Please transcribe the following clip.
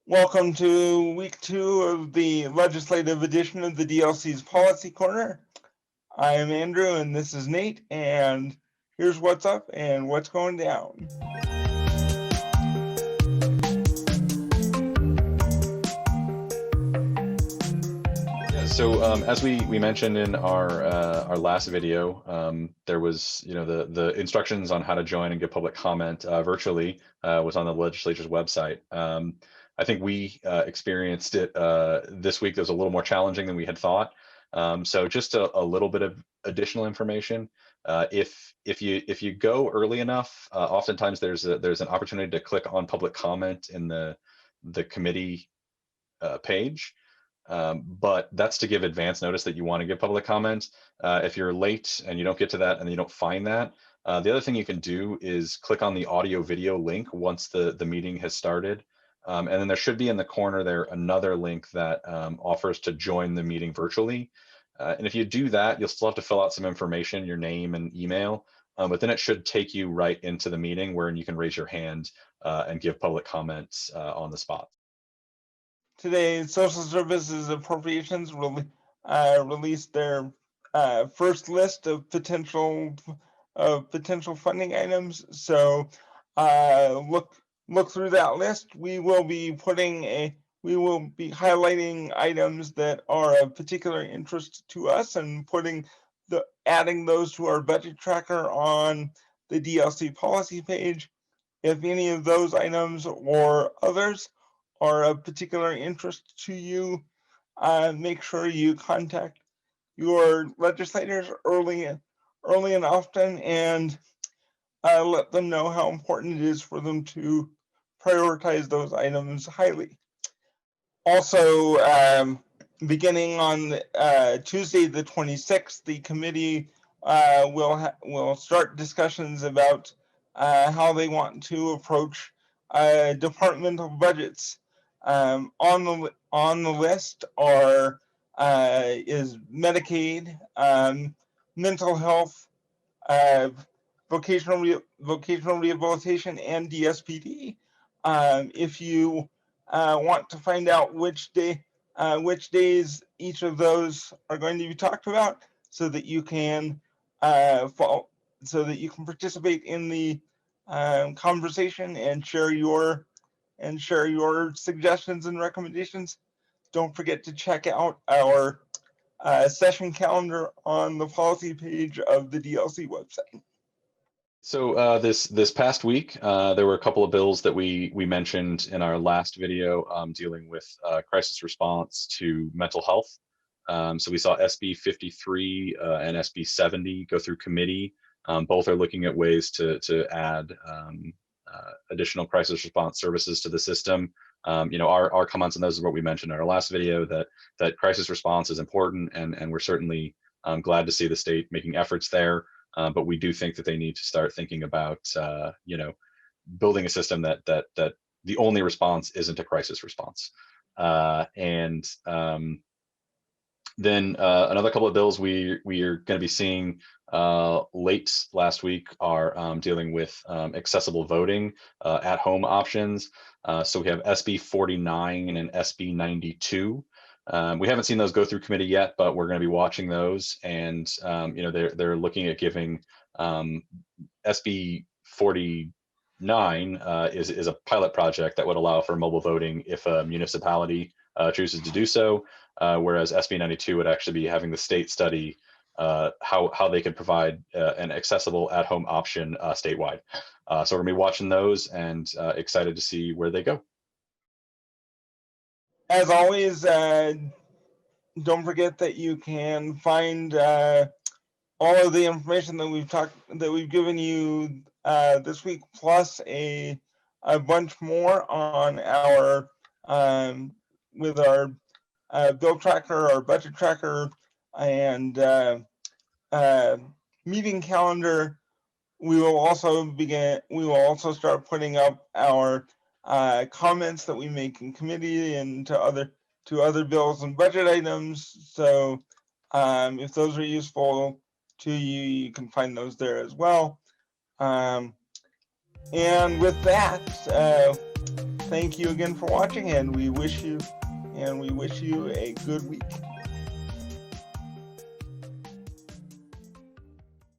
Welcome to week 2 of the legislative edition of the DLC's Policy Corner. I am Andrew and this is Nate, and here's what's up and what's going down. So as we mentioned in our last video, there was the instructions on how to join and give public comment virtually was on the legislature's website. I think we experienced it this week. That was a little more challenging than we had thought. So just a little bit of additional information. If you go early enough, oftentimes there's an opportunity to click on public comment in the committee page. But that's to give advance notice that you want to give public comment. If you're late and you don't get to that and you don't find that, the other thing you can do is click on the audio video link once the meeting has started. And then there should be in the corner there another link that offers to join the meeting virtually. And if you do that, you'll still have to fill out some information, your name and email, but then it should take you right into the meeting where you can raise your hand and give public comments on the spot. Today, Social Services Appropriations released their first list of potential funding items. So look through that list. We will be highlighting items that are of particular interest to us and adding those to our budget tracker on the DLC policy page. If any of those items or others are of particular interest to you, make sure you contact your legislators early and often and let them know how important it is for them to prioritize those items highly. Also, beginning on Tuesday the 26th, the committee will start discussions about how they want to approach departmental budgets. On the list is Medicaid, mental health, vocational rehabilitation, and DSPD. If you want to find out which days each of those are going to be talked about, so that you can participate in the conversation and share your suggestions and recommendations, don't forget to check out our session calendar on the policy page of the DLC website. So this past week, there were a couple of bills that we mentioned in our last video dealing with crisis response to mental health. So we saw SB 53 and SB 70 go through committee. Both are looking at ways to add additional crisis response services to the system. Our comments on those is what we mentioned in our last video, that crisis response is important, and we're certainly glad to see the state making efforts there. But we do think that they need to start thinking about, building a system that the only response isn't a crisis response. Then another couple of bills we are going to be seeing late last week are dealing with accessible voting, at-home options. So we have SB 49 and SB 92. We haven't seen those go through committee yet, but we're going to be watching those. And they're looking at giving SB 49 is a pilot project that would allow for mobile voting if a municipality chooses to do so, whereas SB 92 would actually be having the state study how they could provide an accessible at-home option statewide. So we're going to be watching those and excited to see where they go. As always, don't forget that you can find all of the information that we've given you this week, plus a bunch more on our with our bill tracker, our budget tracker, and meeting calendar. We will also start putting up our comments that we make in committee and to other bills and budget items. So if those are useful to you, you can find those there as well. And with that, thank you again for watching, and we wish you a good week.